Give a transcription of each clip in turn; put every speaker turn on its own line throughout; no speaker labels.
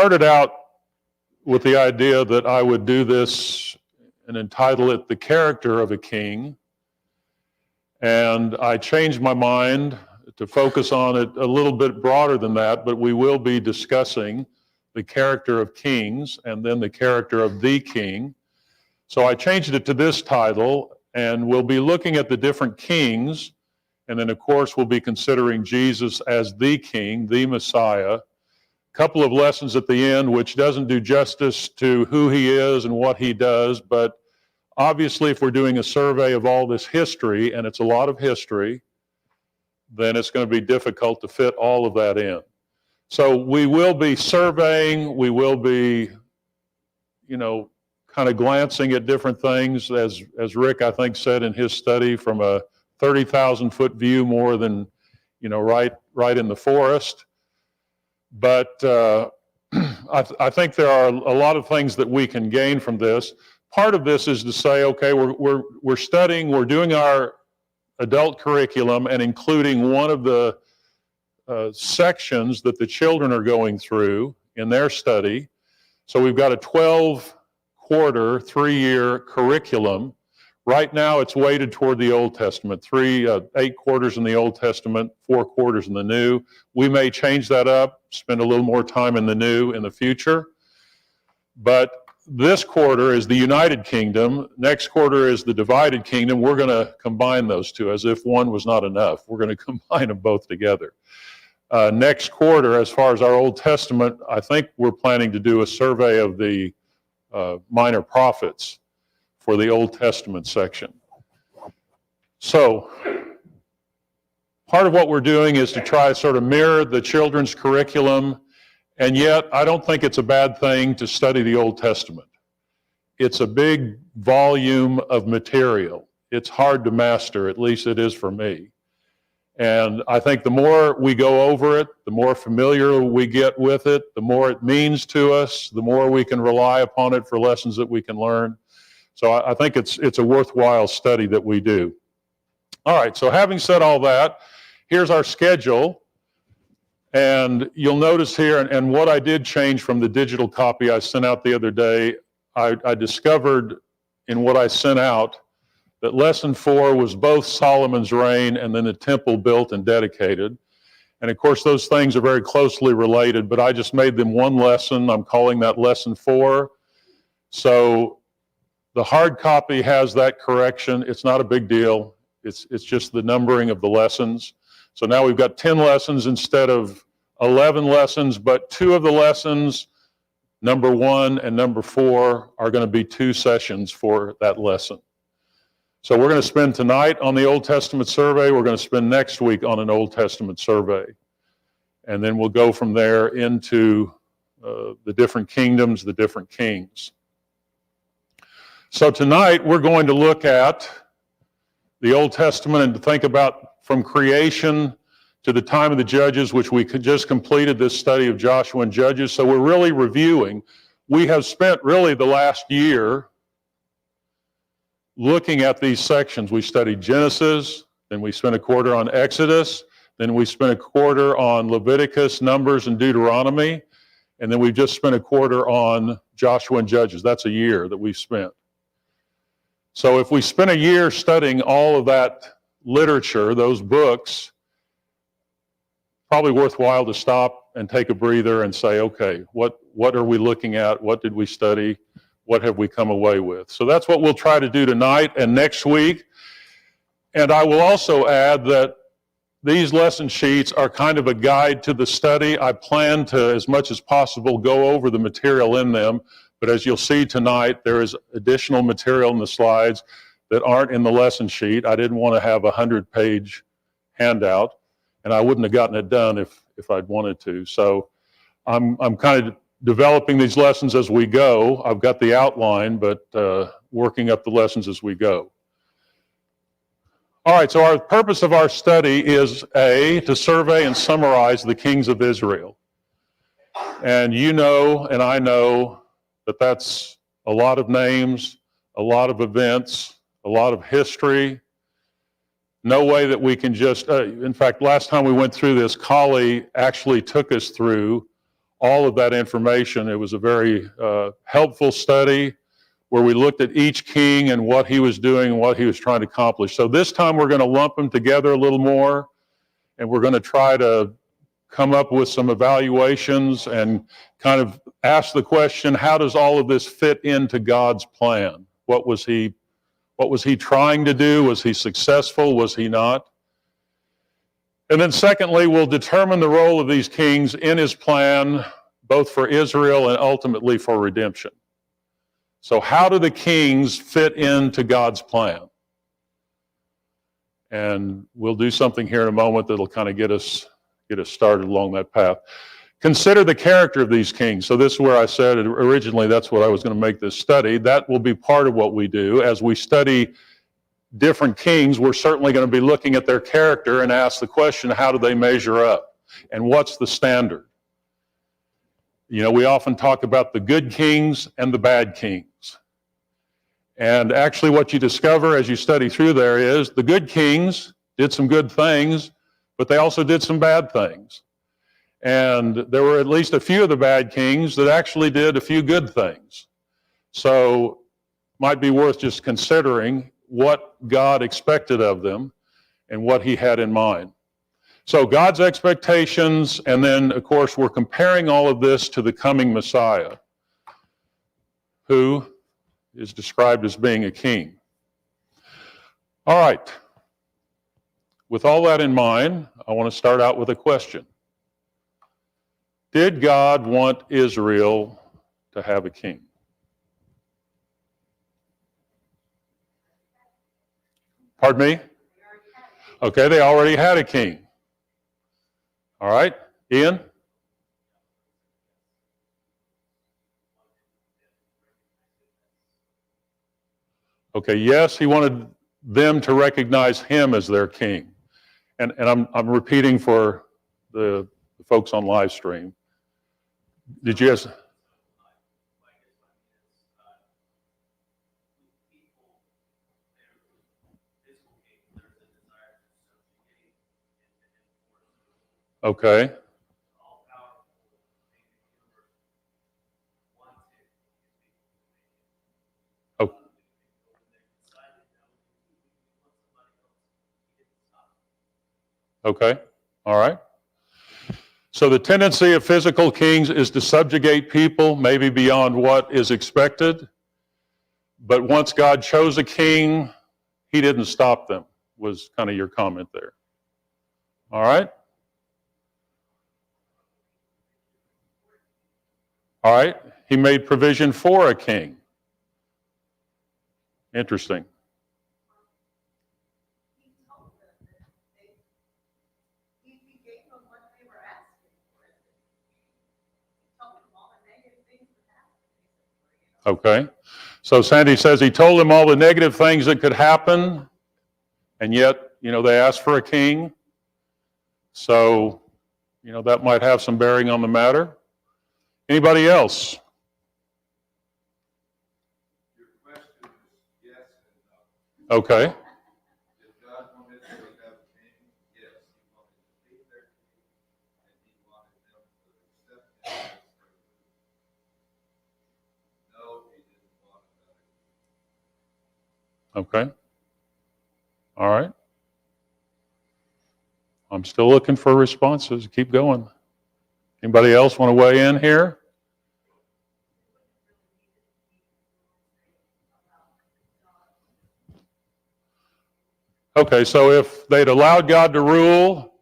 started out with the idea that I would do this and entitle it The Character of a King. And I changed my mind to focus on it a little bit broader than that, but we will be discussing the character of kings and then the character of the king. So I changed it to this title, and we'll be looking at the different kings, and then of course we'll be considering Jesus as the king, the Messiah. A couple of lessons at the end which doesn't do justice to who he is and what he does, but obviously if we're doing a survey of all this history, and it's a lot of history, then it's going to be difficult to fit all of that in. So we will be surveying, we will be, kind of glancing at different things, as Rick, I think, said in his study, from a 30,000-foot view more than, right in the forest. But I think there are a lot of things that we can gain from this. Part of this is to say, okay, we're studying, we're doing our adult curriculum and including one of the sections that the children are going through in their study. So we've got a 12-quarter, 3-year curriculum. Right now it's weighted toward the Old Testament, 8 quarters in the Old Testament, 4 quarters in the New. We may change that up, spend a little more time in the New in the future. But this quarter is the United Kingdom. Next quarter is the divided kingdom. We're going to combine those two as if one was not enough. We're going to combine them both together. Next quarter, as far as our Old Testament, I think we're planning to do a survey of the minor prophets for the Old Testament section. So part of what we're doing is to try to sort of mirror the children's curriculum, and yet I don't think it's a bad thing to study the Old Testament. It's a big volume of material. It's hard to master, at least it is for me. And I think the more we go over it, the more familiar we get with it, the more it means to us, the more we can rely upon it for lessons that we can learn. So I think it's a worthwhile study that we do. All right, so having said all that, here's our schedule. And you'll notice here, and what I did change from the digital copy I sent out the other day, I discovered in what I sent out that lesson 4 was both Solomon's reign and then the temple built and dedicated. And of course, those things are very closely related, but I just made them one lesson. I'm calling that lesson 4. So the hard copy has that correction. It's not a big deal. It's just the numbering of the lessons. So now we've got 10 lessons instead of 11 lessons, but 2 of the lessons, number 1 and number 4, are going to be 2 sessions for that lesson. So we're going to spend tonight on the Old Testament survey. We're going to spend next week on an Old Testament survey. And then we'll go from there into the different kingdoms, the different kings. So tonight we're going to look at the Old Testament and to think about from creation to the time of the Judges, which we just completed this study of Joshua and Judges. So we're really reviewing. We have spent really the last year looking at these sections. We studied Genesis, then we spent a quarter on Exodus, then we spent a quarter on Leviticus, Numbers, and Deuteronomy, and then we've just spent a quarter on Joshua and Judges. That's a year that we've spent. So if we spent a year studying all of that literature, those books, probably worthwhile to stop and take a breather and say, okay, what are we looking at? What did we study? What have we come away with? So that's what we'll try to do tonight and next week. And I will also add that these lesson sheets are kind of a guide to the study. I plan to, as much as possible, go over the material in them. But as you'll see tonight, there is additional material in the slides that aren't in the lesson sheet. I didn't want to have a 100-page handout, and I wouldn't have gotten it done if I'd wanted to. So I'm kind of developing these lessons as we go. I've got the outline, but working up the lessons as we go. All right, so our purpose of our study is to survey and summarize the kings of Israel. And you know, and I know, that that's a lot of names, a lot of events, a lot of history. No way that we can just, in fact, last time we went through this, Collie actually took us through all of that information. It was a very helpful study where we looked at each king and what he was doing and what he was trying to accomplish. So this time we're going to lump them together a little more, and we're going to try to come up with some evaluations and kind of ask the question, how does all of this fit into God's plan? What was he trying to do? Was he successful? Was he not? And then secondly, we'll determine the role of these kings in his plan, both for Israel and ultimately for redemption. So how do the kings fit into God's plan? And we'll do something here in a moment that'll kind of get us started along that path. Consider the character of these kings. So this is where I said originally that's what I was going to make this study. That will be part of what we do. As we study different kings, we're certainly going to be looking at their character and ask the question, how do they measure up? And what's the standard? You know, we often talk about the good kings and the bad kings. And actually what you discover as you study through there is the good kings did some good things, but they also did some bad things. And there were at least a few of the bad kings that actually did a few good things. So might be worth just considering what God expected of them and what he had in mind. So God's expectations, and then, of course, we're comparing all of this to the coming Messiah, who is described as being a king. All right. With all that in mind, I want to start out with a question. Did God want Israel to have a king? Pardon me? Okay, they already had a king. All right, Ian? Okay, yes, he wanted them to recognize him as their king. And I'm repeating for the folks on live stream. Did you guys? Okay. Oh. Okay. All right. So the tendency of physical kings is to subjugate people, maybe beyond what is expected. But once God chose a king, he didn't stop them, was kind of your comment there. All right? All right. He made provision for a king. Interesting. Okay. So Sandy says he told them all the negative things that could happen, and yet, they asked for a king. So, that might have some bearing on the matter. Anybody else?
Your question is yes and no.
Okay.
Did God want Israel to have a king? Yes, he wanted to be their king, and he wanted them to accept him as their ruler. No, he didn't want another king.
Okay. All right. I'm still looking for responses. Keep going. Anybody else want to weigh in here? Okay, so if they'd allowed God to rule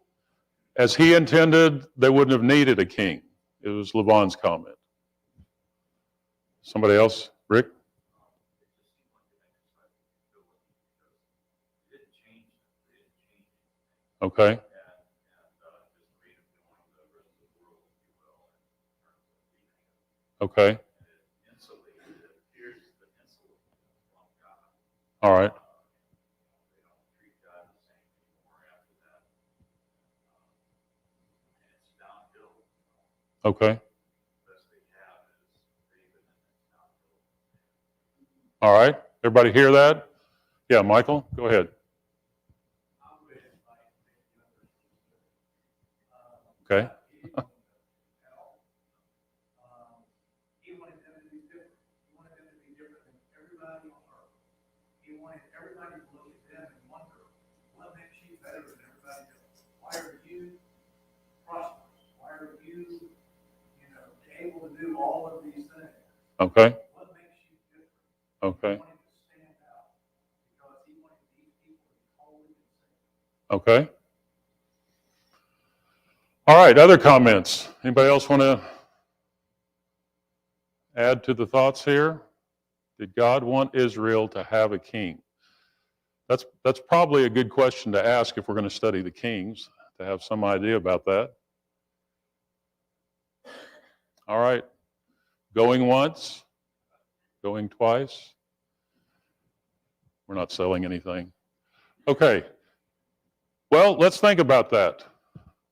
as he intended, they wouldn't have needed a king. It was Levon's comment. Somebody else? Rick? Okay. Okay. All right. Okay. All right. Everybody hear that? Yeah, Michael, go ahead. Okay.
wanted everybody to look at them and wonder, what makes you better than everybody else? Why are you prosperous? Why are you, able to do all of these things?
Okay.
What makes you different?
Okay.
He wanted to stand out because he wanted these people to be holy and safe.
Okay. All right, other comments? Anybody else want to add to the thoughts here? Did God want Israel to have a king? That's probably a good question to ask if we're going to study the kings, to have some idea about that. All right. Going once? Going twice? We're not selling anything. Okay. Well, let's think about that.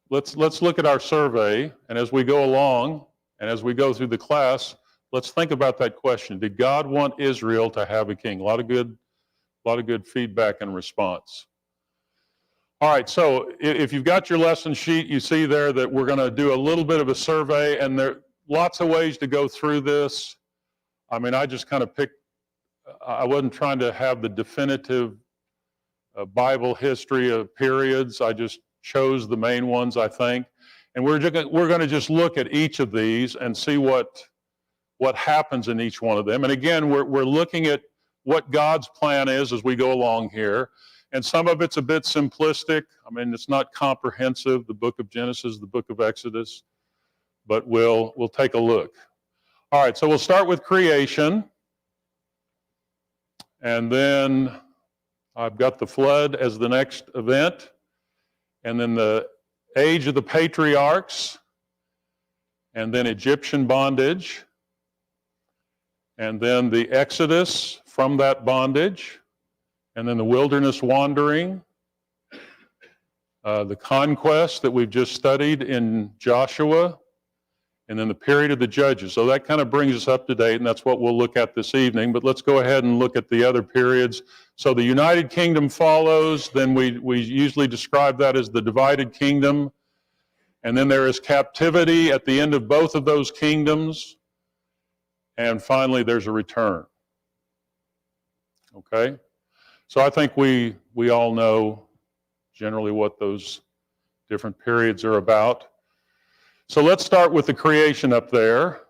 Let's look at our survey, and as we go along, and as we go through the class, let's think about that question. Did God want Israel to have a king? A lot of good feedback and response. All right, so if you've got your lesson sheet, you see there that we're going to do a little bit of a survey, and there are lots of ways to go through this. I mean, I just kind of picked, I wasn't trying to have the definitive Bible history of periods. I just chose the main ones, I think. And we're going to just look at each of these and see what happens in each one of them. And again, we're looking at what God's plan is as we go along here. And some of it's a bit simplistic. I mean, it's not comprehensive, the book of Genesis, the book of Exodus, but we'll take a look. All right, so we'll start with creation. And then I've got the flood as the next event. And then the age of the patriarchs. And then Egyptian bondage. And then the Exodus from that bondage. And then the wilderness wandering. The conquest that we've just studied in Joshua. And then the period of the judges. So that kind of brings us up to date, and that's what we'll look at this evening. But let's go ahead and look at the other periods. So the United Kingdom follows. Then we usually describe that as the divided kingdom. And then there is captivity at the end of both of those kingdoms. And finally, there's a return. Okay? So I think we all know generally what those different periods are about. So let's start with the creation up there.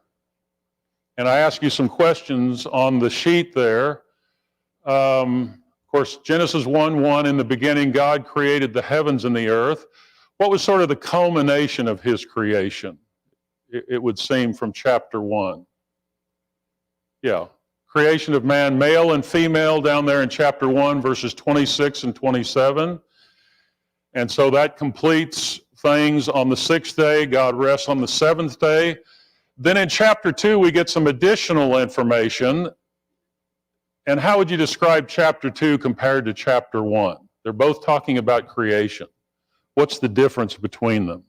And I ask you some questions on the sheet there. Of course, Genesis 1:1, in the beginning, God created the heavens and the earth. What was sort of the culmination of his creation? It would seem from chapter 1. Yeah. Creation of man, male and female, down there in chapter 1, verses 26 and 27. And so that completes things. On the sixth day, God rests on the seventh day. Then in chapter 2, we get some additional information. And how would you describe chapter 2 compared to chapter 1? They're both talking about creation. What's the difference between them?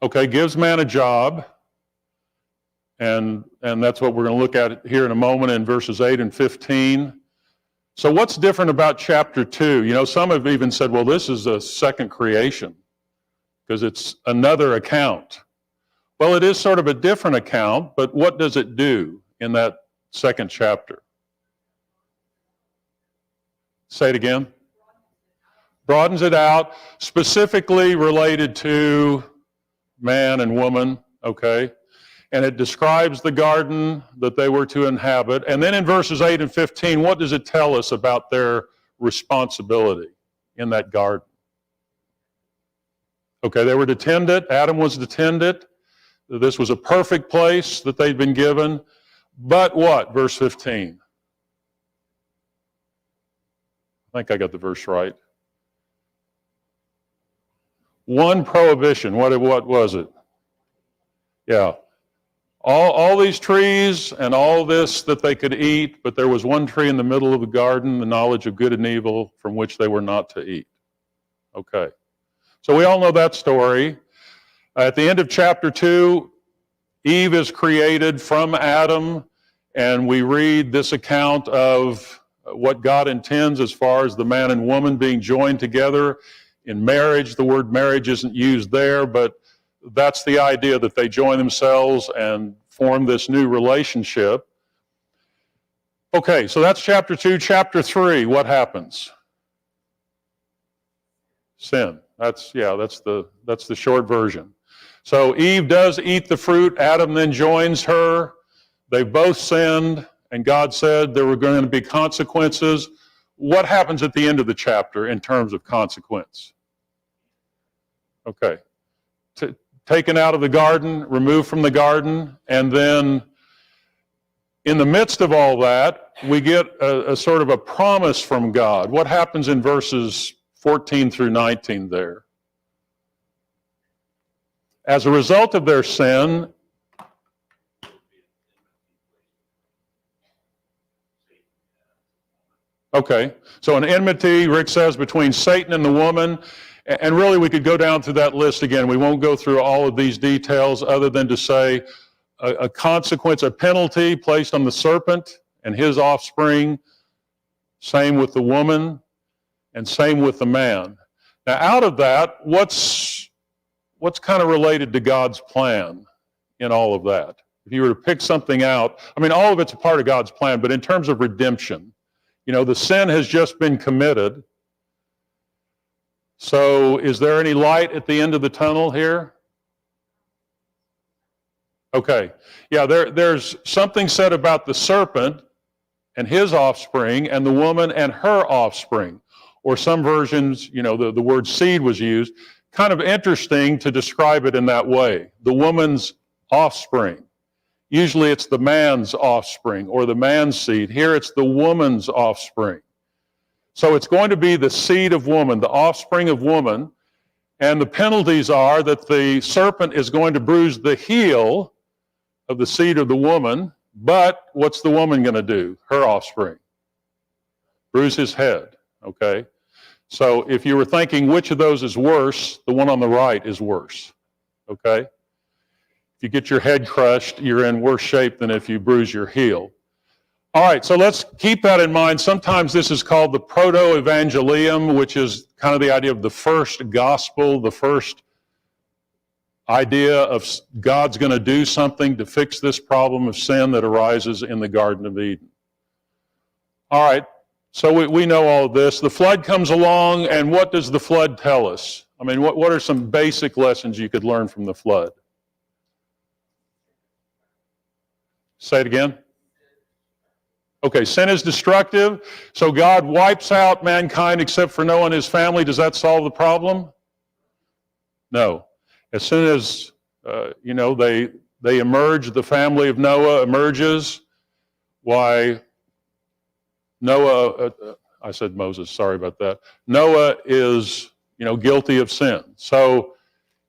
Okay, gives man a job. And that's what we're going to look at here in a moment in verses 8 and 15. So what's different about chapter 2? You know, some have even said, well, this is a second creation because it's another account. Well, it is sort of a different account, but what does it do in that second chapter? Say it again. Broadens it out, specifically related to man and woman, okay? And it describes the garden that they were to inhabit. And then in verses 8 and 15, what does it tell us about their responsibility in that garden? Okay, they were to tend it. Adam was to tend it. This was a perfect place that they'd been given. But what? Verse 15. I think I got the verse right. One prohibition. What was it? Yeah. All these trees and all this that they could eat, but there was one tree in the middle of the garden, the knowledge of good and evil, from which they were not to eat. Okay. So we all know that story. At the end of chapter 2, Eve is created from Adam, and we read this account of what God intends as far as the man and woman being joined together in marriage. The word marriage isn't used there, but that's the idea, that they join themselves and form this new relationship. Okay, so that's chapter 2. Chapter 3, what happens? Sin. That's the short version. So Eve does eat the fruit. Adam then joins her. They both sinned, and God said there were going to be consequences. What happens at the end of the chapter in terms of consequence? Okay. Taken out of the garden, removed from the garden, and then in the midst of all that, we get a sort of a promise from God. What happens in verses 14 through 19 there? As a result of their sin, okay, so an enmity, Rick says, between Satan and the woman. And really, we could go down through that list again. We won't go through all of these details other than to say a consequence, a penalty placed on the serpent and his offspring. Same with the woman, and same with the man. Now, out of that, what's kind of related to God's plan in all of that? If you were to pick something out, I mean, all of it's a part of God's plan, but in terms of redemption, the sin has just been committed. So is there any light at the end of the tunnel here? Okay. Yeah, there's something said about the serpent and his offspring and the woman and her offspring. Or some versions, the word seed was used. Kind of interesting to describe it in that way. The woman's offspring. Usually it's the man's offspring or the man's seed. Here it's the woman's offspring. So it's going to be the seed of woman, the offspring of woman, and the penalties are that the serpent is going to bruise the heel of the seed of the woman, but what's the woman going to do? Her offspring. Bruise his head, okay? So if you were thinking which of those is worse, the one on the right is worse, okay? If you get your head crushed, you're in worse shape than if you bruise your heel. All right, so let's keep that in mind. Sometimes this is called the proto-evangelium, which is kind of the idea of the first gospel, the first idea of God's going to do something to fix this problem of sin that arises in the Garden of Eden. All right, so we know all of this. The flood comes along, and what does the flood tell us? I mean, what are some basic lessons you could learn from the flood? Say it again. Okay, sin is destructive, so God wipes out mankind except for Noah and his family. Does that solve the problem? No. As soon as, they emerge, the family of Noah emerges, why Noah, I said Moses, sorry about that. Noah is, guilty of sin. So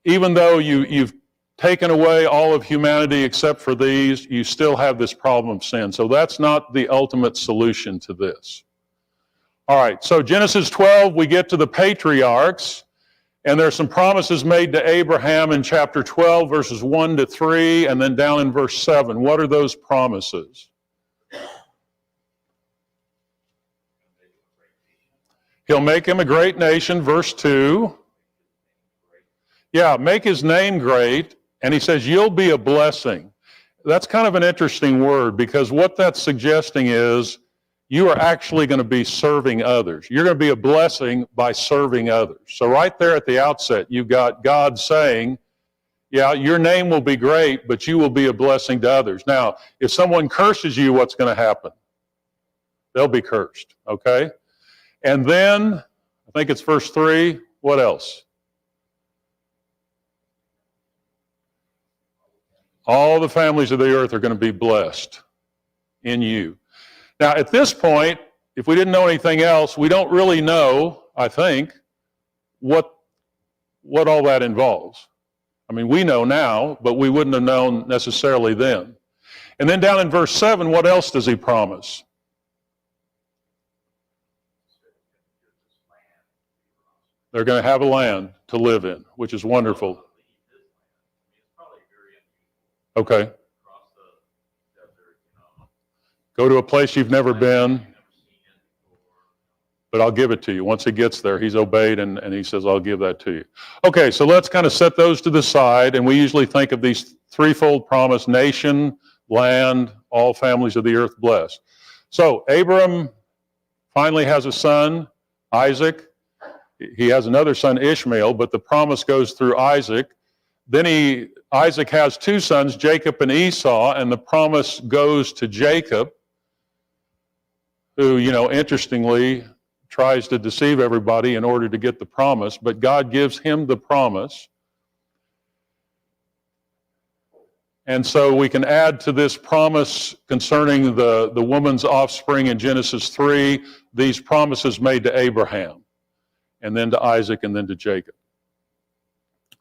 even though you've taken away all of humanity except for these, you still have this problem of sin. So that's not the ultimate solution to this. All right, so Genesis 12, we get to the patriarchs, and there's some promises made to Abraham in chapter 12, verses 1 to 3, and then down in verse 7. What are those promises? He'll make him a great nation, verse 2. Yeah, make his name great. And he says, you'll be a blessing. That's kind of an interesting word because what that's suggesting is you are actually going to be serving others. You're going to be a blessing by serving others. So right there at the outset, you've got God saying, yeah, your name will be great, but you will be a blessing to others. Now, if someone curses you, what's going to happen? They'll be cursed, okay? And then, I think it's verse 3, what else? All the families of the earth are going to be blessed in you. Now, at this point, if we didn't know anything else, we don't really know, I think, what all that involves. I mean, we know now, but we wouldn't have known necessarily then. And then down in verse 7, what else does he promise? They're going to have a land to live in, which is wonderful. Okay. Go to a place you've never been, but I'll give it to you. Once he gets there, he's obeyed, and he says, I'll give that to you. Okay, so let's kind of set those to the side, and we usually think of these threefold promise: nation, land, all families of the earth blessed. So Abram finally has a son, Isaac. He has another son, Ishmael, but the promise goes through Isaac. Then Isaac has two sons, Jacob and Esau, and the promise goes to Jacob, who, interestingly, tries to deceive everybody in order to get the promise, but God gives him the promise. And so we can add to this promise concerning the woman's offspring in Genesis 3, these promises made to Abraham, and then to Isaac, and then to Jacob.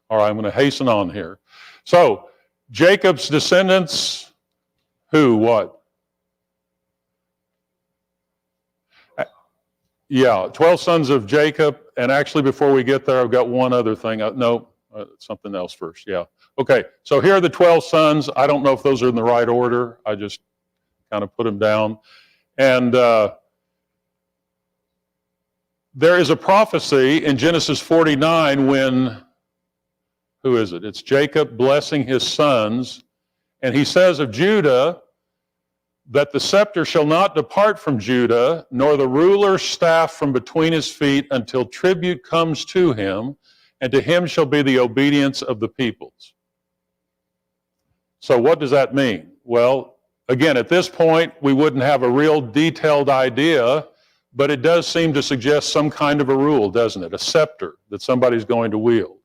All right, I'm going to hasten on here. So, Jacob's descendants, who, what? Yeah, 12 sons of Jacob, and actually before we get there, I've got one other thing. Something else first, yeah. Okay, so here are the 12 sons. I don't know if those are in the right order. I just kind of put them down. And there is a prophecy in Genesis 49 when, who is it? It's Jacob blessing his sons, and he says of Judah that the scepter shall not depart from Judah, nor the ruler's staff from between his feet until tribute comes to him, and to him shall be the obedience of the peoples. So what does that mean? Well, again, at this point, we wouldn't have a real detailed idea, but it does seem to suggest some kind of a rule, doesn't it? A scepter that somebody's going to wield.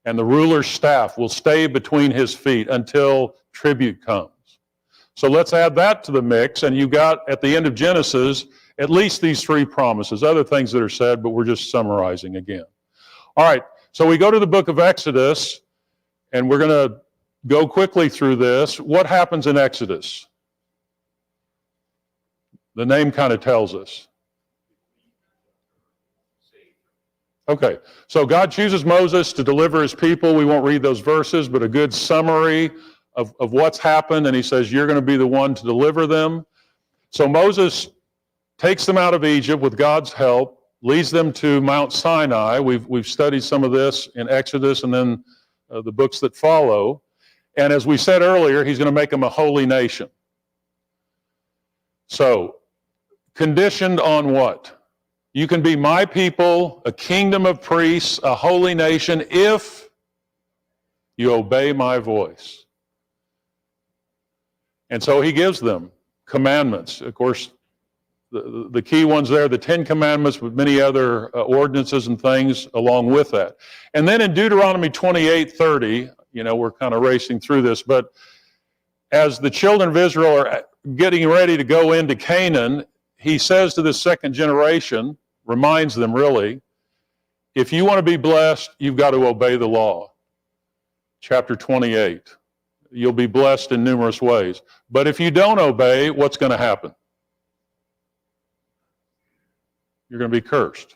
And the ruler's staff will stay between his feet until tribute comes. So let's add that to the mix, and you got, at the end of Genesis, at least these three promises. Other things that are said, but we're just summarizing again. All right, so we go to the book of Exodus, and we're going to go quickly through this. What happens in Exodus? The name kind of tells us. Okay, so God chooses Moses to deliver his people. We won't read those verses, but a good summary of what's happened, and he says, you're going to be the one to deliver them. So Moses takes them out of Egypt with God's help, leads them to Mount Sinai. We've studied some of this in Exodus and then the books that follow. And as we said earlier, he's going to make them a holy nation. So, conditioned on what? You can be my people, a kingdom of priests, a holy nation, if you obey my voice. And so he gives them commandments. Of course, the key ones there, the 10 Commandments, with many other ordinances and things along with that. And then in Deuteronomy 28:30, we're kind of racing through this, but as the children of Israel are getting ready to go into Canaan, he says to the second generation, reminds them really, if you want to be blessed, you've got to obey the law. Chapter 28. You'll be blessed in numerous ways. But if you don't obey, what's going to happen? You're going to be cursed.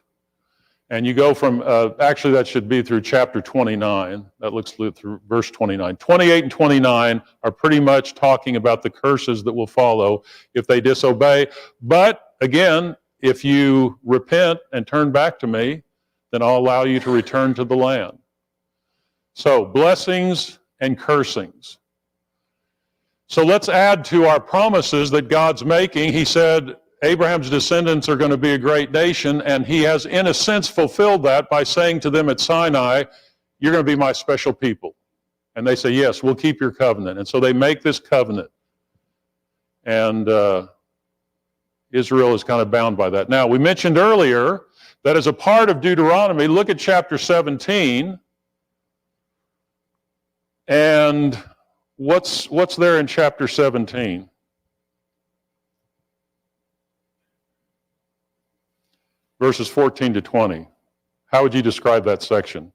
And you go from, actually that should be through chapter 29. That looks through verse 29. 28 and 29 are pretty much talking about the curses that will follow if they disobey. But again, if you repent and turn back to me, then I'll allow you to return to the land. So blessings and cursings. So let's add to our promises that God's making. He said Abraham's descendants are going to be a great nation, and he has in a sense fulfilled that by saying to them at Sinai, you're going to be my special people. And they say, yes, we'll keep your covenant. And so they make this covenant. And Israel is kind of bound by that. Now, we mentioned earlier that as a part of Deuteronomy, look at chapter 17. And what's there in chapter 17? Verses 14 to 20. How would you describe that section?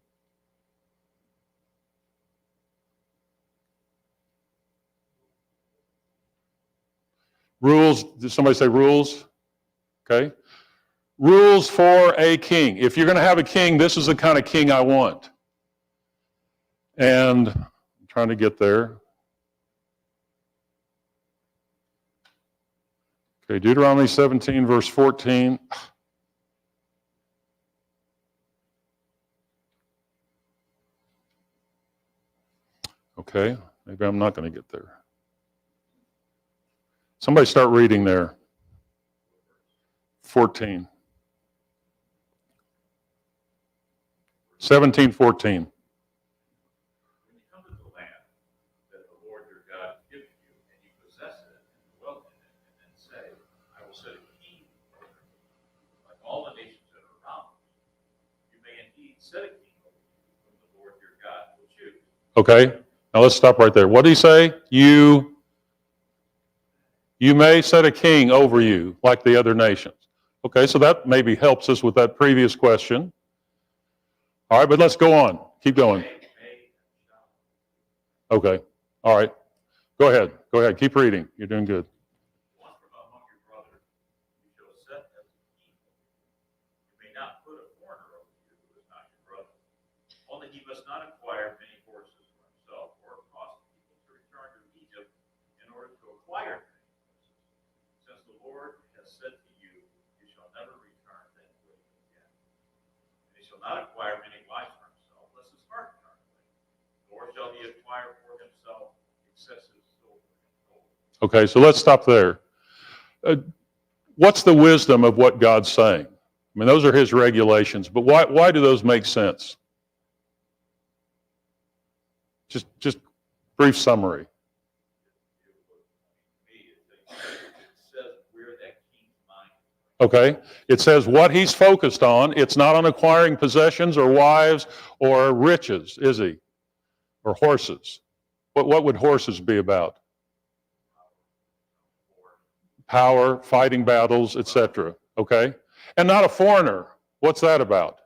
Rules, did somebody say rules? Okay. Rules for a king. If you're going to have a king, this is the kind of king I want. And I'm trying to get there. Okay, Deuteronomy 17, verse 14. Okay, Maybe I'm not going to get there. Somebody start reading there. 14. 17:14.
When you come to the land that the Lord your God gives you, and you possess it and dwell in it, and then say, I will set a king over you, like all the nations that are around you, you may indeed set a king over you, whom the Lord your God will choose.
Okay, now let's stop right there. What did he say? You may set a king over you like the other nations. Okay, so that maybe helps us with that previous question. All right, but let's go on. Keep going. Okay, all right. Go ahead. Go ahead. Keep reading. You're doing good.
One from among your brothers you shall set as a king. You may not put a foreigner over you who is not your brother. Only he must not acquire many horses for himself, or cause people to return to Egypt in order to acquire many horses. Since the Lord has said to you, you shall never return that way again. And he shall not acquire many wives for himself, lest his heart turn away. Nor shall he acquire for himself excessive silver and gold.
Okay, so let's stop there. What's the wisdom of what God's saying? I mean, those are his regulations, but why do those make sense? Just brief summary. Okay, it says what he's focused on. It's not on acquiring possessions or wives or riches, is he? Or horses. What would horses be about? Power, fighting battles, etc. Okay, and not a foreigner. What's that about?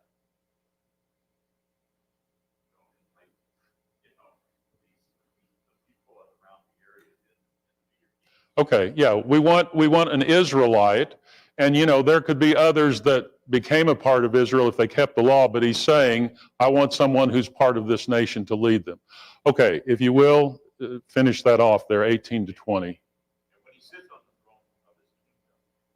Okay, yeah, we want an Israelite, and there could be others that became a part of Israel if they kept the law, but he's saying, I want someone who's part of this nation to lead them. Okay, if you will, finish that off there, 18 to 20.
And when he sits on the throne of his kingdom,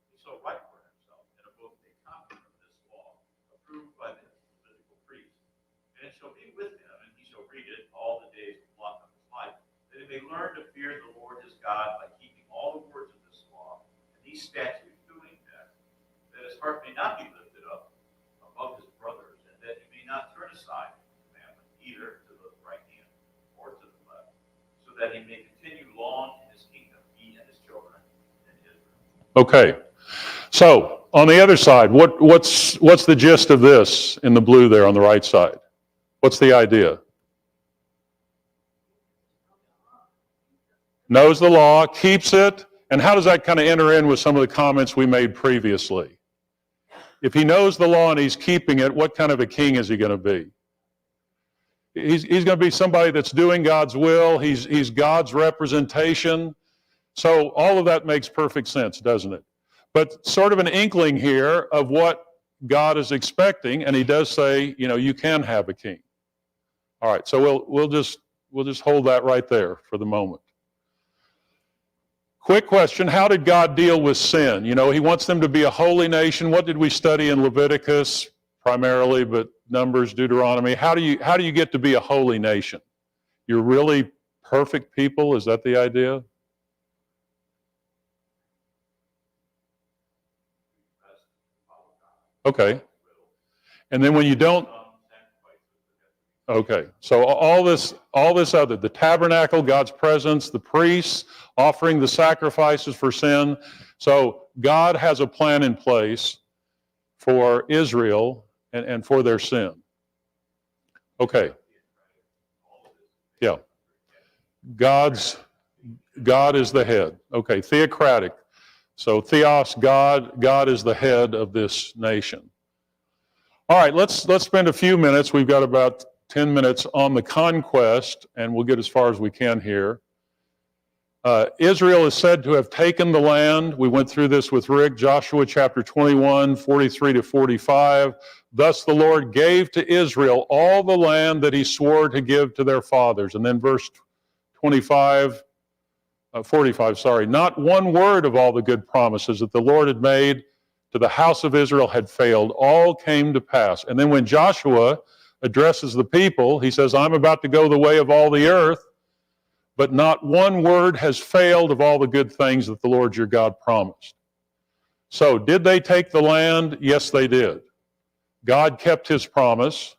he shall write for himself in a book a copy of this law, approved by the Levitical priest. And it shall be with him, and he shall read it all the days of his life, that he may learn to fear the Lord his God by keeping all the words of this law and these statutes, doing that his heart may not be lifted up above his brothers, and that he may not turn aside from the commandment either to the right hand or to the left, so that he may continue long in his kingdom, he and his children in Israel.
Okay, so on the other side, what's the gist of this in the blue there on the right side? What's the idea? Knows the law, keeps it, and how does that kind of enter in with some of the comments we made previously? If he knows the law and he's keeping it, what kind of a king is he going to be? He's going to be somebody that's doing God's will. He's God's representation. So all of that makes perfect sense, doesn't it? But sort of an inkling here of what God is expecting, and he does say, you can have a king. All right, so we'll just hold that right there for the moment. Quick question, how did God deal with sin? He wants them to be a holy nation. What did we study in Leviticus primarily, but Numbers, Deuteronomy? How do you get to be a holy nation? You're really perfect people? Is that the idea? Okay. And then when you don't, okay, so all this other, the tabernacle, God's presence, the priests offering the sacrifices for sin. So God has a plan in place for Israel and for their sin. Okay. Yeah. God is the head. Okay, theocratic. So theos, God is the head of this nation. All right, let's spend a few minutes. We've got about 10 minutes on the conquest, and we'll get as far as we can here. Israel is said to have taken the land. We went through this with Rick, Joshua chapter 21, 43 to 45. Thus the Lord gave to Israel all the land that he swore to give to their fathers. And then verse 45, not one word of all the good promises that the Lord had made to the house of Israel had failed. All came to pass. And then when Joshua addresses the people, he says, I'm about to go the way of all the earth. but not one word has failed of all the good things that the Lord your God promised. So, did they take the land? Yes, they did. God kept his promise.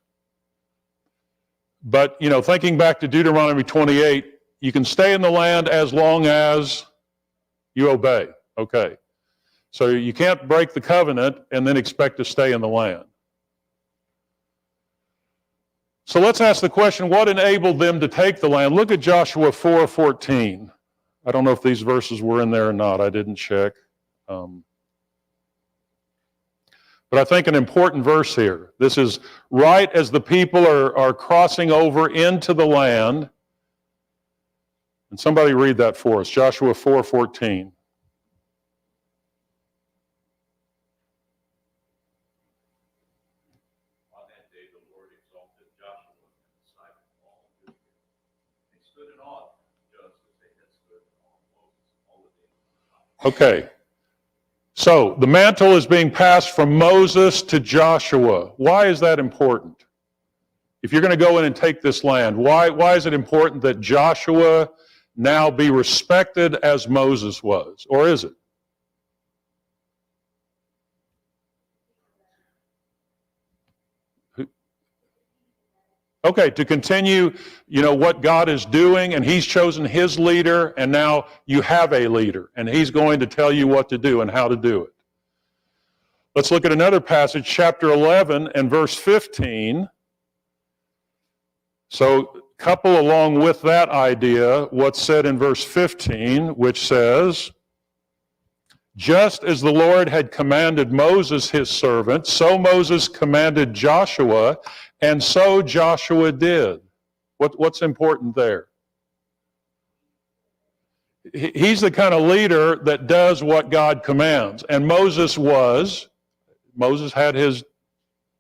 But, thinking back to Deuteronomy 28, you can stay in the land as long as you obey. Okay. So you can't break the covenant and then expect to stay in the land. So let's ask the question, what enabled them to take the land? Look at Joshua 4:14. I don't know if these verses were in there or not. I didn't check. But I think an important verse here. This is right as the people are crossing over into the land. And somebody read that for us, Joshua 4:14.
On that day, the Lord exalted Joshua in the sight of all Israel. They stood in awe, just as they had stood in awe of Moses all the days of the
Okay. So the mantle is being passed from Moses to Joshua. Why is that important? If you're going to go in and take this land, why is it important that Joshua now be respected as Moses was? Or is it? Okay, to continue, what God is doing, and he's chosen his leader, and now you have a leader, and he's going to tell you what to do and how to do it. Let's look at another passage, chapter 11 and verse 15. So, couple along with that idea what's said in verse 15, which says, just as the Lord had commanded Moses his servant, so Moses commanded Joshua, and so Joshua did. What's important there? He's the kind of leader that does what God commands. And Moses had his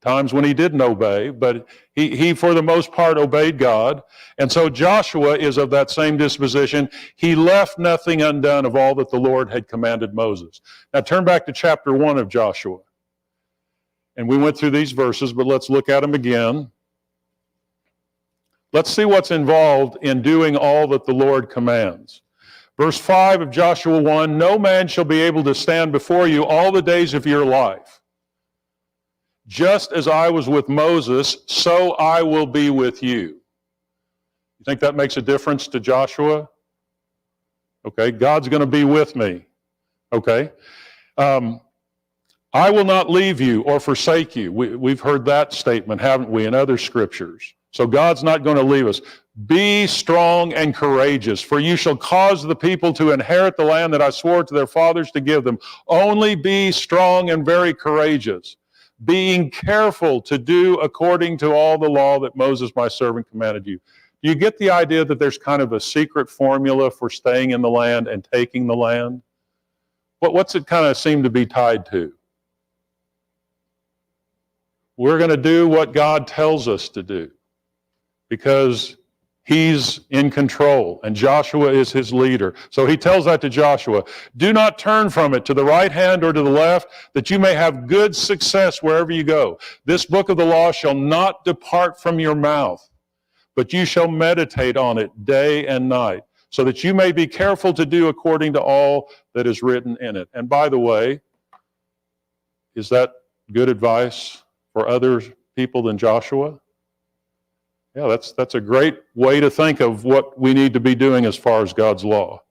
times when he didn't obey, but he for the most part obeyed God. And so Joshua is of that same disposition. He left nothing undone of all that the Lord had commanded Moses. Now turn back to chapter 1 of Joshua. And we went through these verses, but let's look at them again. Let's see what's involved in doing all that the Lord commands. Verse 5 of Joshua 1, no man shall be able to stand before you all the days of your life. Just as I was with Moses, so I will be with you. You think that makes a difference to Joshua? Okay, God's going to be with me. Okay. I will not leave you or forsake you. We've heard that statement, haven't we, in other scriptures. So God's not going to leave us. Be strong and courageous, for you shall cause the people to inherit the land that I swore to their fathers to give them. Only be strong and very courageous, being careful to do according to all the law that Moses my servant commanded you. Do you get the idea that there's kind of a secret formula for staying in the land and taking the land? What's it kind of seem to be tied to? We're going to do what God tells us to do because he's in control and Joshua is his leader. So he tells that to Joshua. Do not turn from it to the right hand or to the left, that you may have good success wherever you go. This book of the law shall not depart from your mouth, but you shall meditate on it day and night, so that you may be careful to do according to all that is written in it. And by the way, is that good advice for other people than Joshua? Yeah, that's a great way to think of what we need to be doing as far as God's law.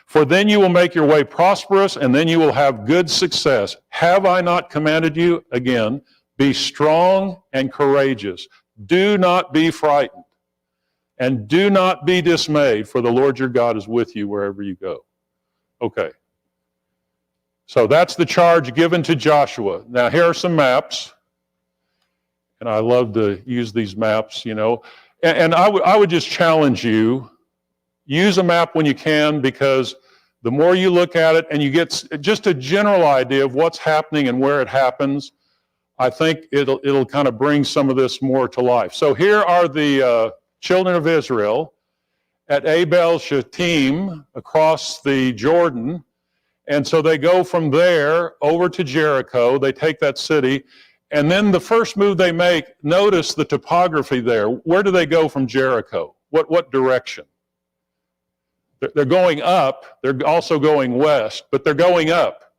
For then you will make your way prosperous, and then you will have good success. Have I not commanded you? Again, be strong and courageous. Do not be frightened, and do not be dismayed, for the Lord your God is with you wherever you go. Okay. So that's the charge given to Joshua. Now here are some maps. And I love to use these maps, And I would just challenge you, use a map when you can, because the more you look at it and you get just a general idea of what's happening and where it happens, I think it'll kind of bring some of this more to life. So here are the children of Israel at Abel Shittim across the Jordan. And so they go from there over to Jericho. They take that city. And then the first move they make, notice the topography there. Where do they go from Jericho? What direction? They're going up. They're also going west, but they're going up.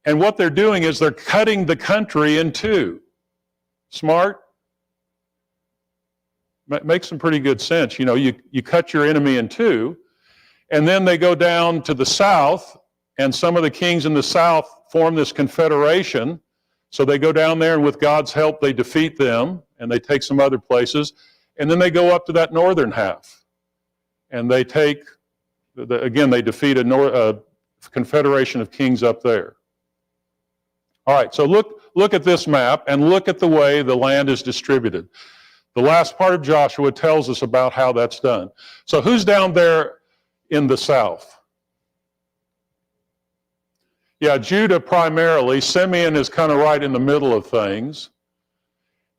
And what they're doing is they're cutting the country in two. Smart? Makes some pretty good sense. You know, you cut your enemy in two, and then they go down to the south, and some of the kings in the south form this confederation. So they go down there, and with God's help, they defeat them, and they take some other places. And then they go up to that northern half, and they take, again, they defeat a confederation of kings up there. All right, so look at this map, and look at the way the land is distributed. The last part of Joshua tells us about how that's done. So who's down there in the south? Yeah, Judah primarily. Simeon is kind of right in the middle of things.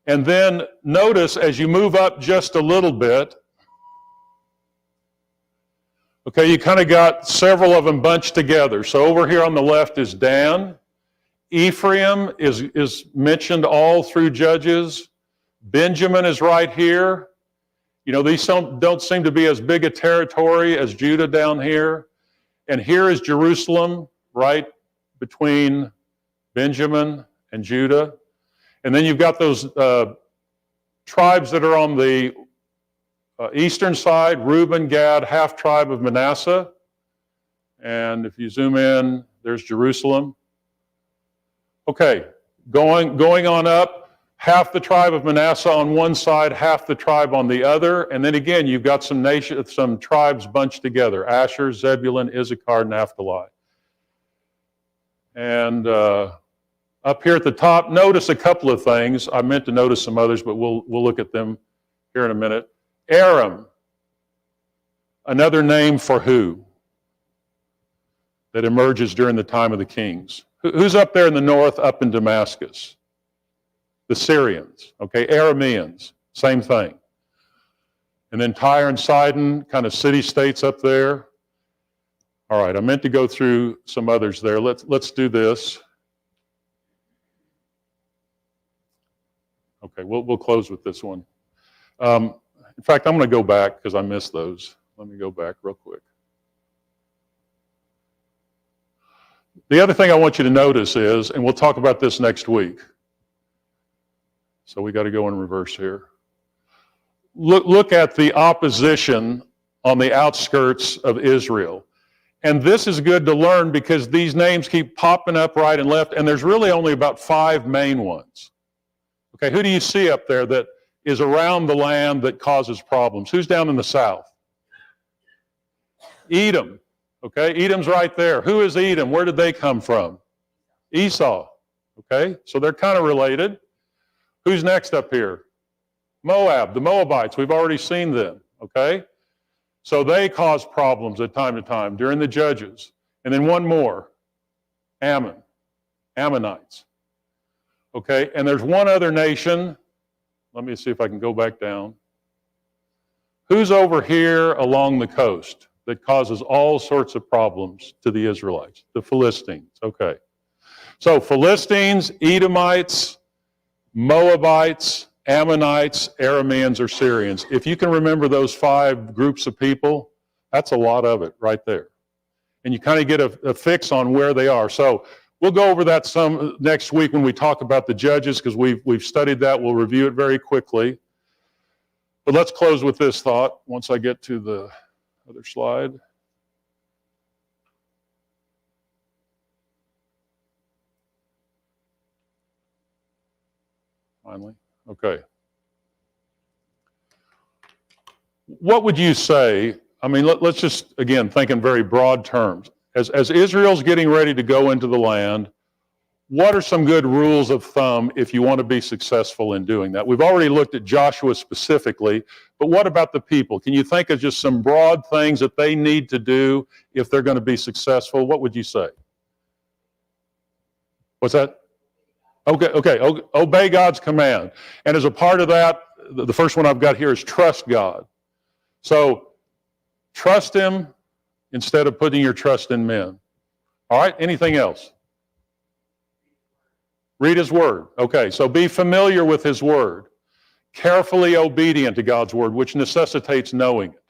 And then notice as you move up just a little bit, okay, you kind of got several of them bunched together. So over here on the left is Dan. Ephraim is mentioned all through Judges. Benjamin is right here. You know, these don't seem to be as big a territory as Judah down here. And here is Jerusalem, right between Benjamin and Judah. And then you've got those tribes that are on the eastern side, Reuben, Gad, half tribe of Manasseh. And if you zoom in, there's Jerusalem. Okay, going on up. Half the tribe of Manasseh on one side, half the tribe on the other. And then again, you've got some tribes bunched together. Asher, Zebulun, Issachar, Naphtali. And up here at the top, notice a couple of things. I meant to notice some others, but we'll look at them here in a minute. Aram, another name for who? That emerges during the time of the kings. Who's up there in the north, up in Damascus? The Syrians, okay, Arameans, same thing. And then Tyre and Sidon, kind of city-states up there. All right, I meant to go through some others there. Let's do this. Okay, we'll close with this one. In fact, I'm going to go back because I missed those. Let me go back real quick. The other thing I want you to notice is, and we'll talk about this next week, so we got to go in reverse here. Look at the opposition on the outskirts of Israel. And this is good to learn because these names keep popping up right and left, and there's really only about 5 main ones. Okay, who do you see up there that is around the land that causes problems? Who's down in the south? Edom. Okay, Edom's right there. Who is Edom? Where did they come from? Esau. Okay, so they're kind of related. Who's next up here? Moab, the Moabites. We've already seen them, okay? So they cause problems at time to time during the Judges. And then one more, Ammonites. Okay, and there's one other nation. Let me see if I can go back down. Who's over here along the coast that causes all sorts of problems to the Israelites? The Philistines, okay. So Philistines, Edomites, Moabites, Ammonites, Arameans, or Syrians. If you can remember those 5 groups of people, that's a lot of it right there. And you kind of get a fix on where they are. So we'll go over that some next week when we talk about the Judges, because we've studied that. We'll review it very quickly. But let's close with this thought once I get to the other slide. Finally, okay. What would you say? I mean, let's just, again, think in very broad terms. As Israel's getting ready to go into the land, what are some good rules of thumb if you want to be successful in doing that? We've already looked at Joshua specifically, but what about the people? Can you think of just some broad things that they need to do if they're going to be successful? What would you say? What's that? Okay. Obey God's command. And as a part of that, the first one I've got here is trust God. So trust Him instead of putting your trust in men. All right, anything else? Read His Word. Okay, so be familiar with His Word. Carefully obedient to God's Word, which necessitates knowing it.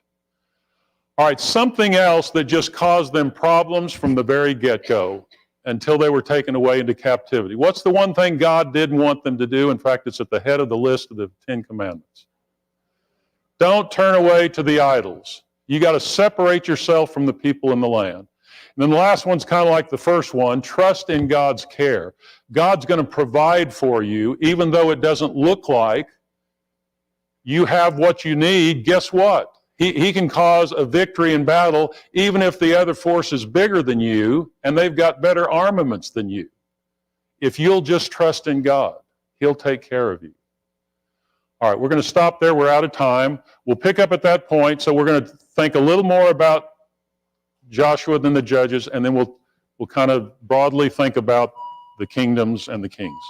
All right, something else that just caused them problems from the very get-go until they were taken away into captivity. What's the one thing God didn't want them to do? In fact, it's at the head of the list of the 10 Commandments. Don't turn away to the idols. You got to separate yourself from the people in the land. And then the last one's kind of like the first one. Trust in God's care. God's going to provide for you, even though it doesn't look like you have what you need. Guess what? He can cause a victory in battle, even if the other force is bigger than you and they've got better armaments than you. If you'll just trust in God, He'll take care of you. All right, we're going to stop there. We're out of time. We'll pick up at that point. So we're going to think a little more about Joshua than the judges, and then we'll kind of broadly think about the kingdoms and the kings.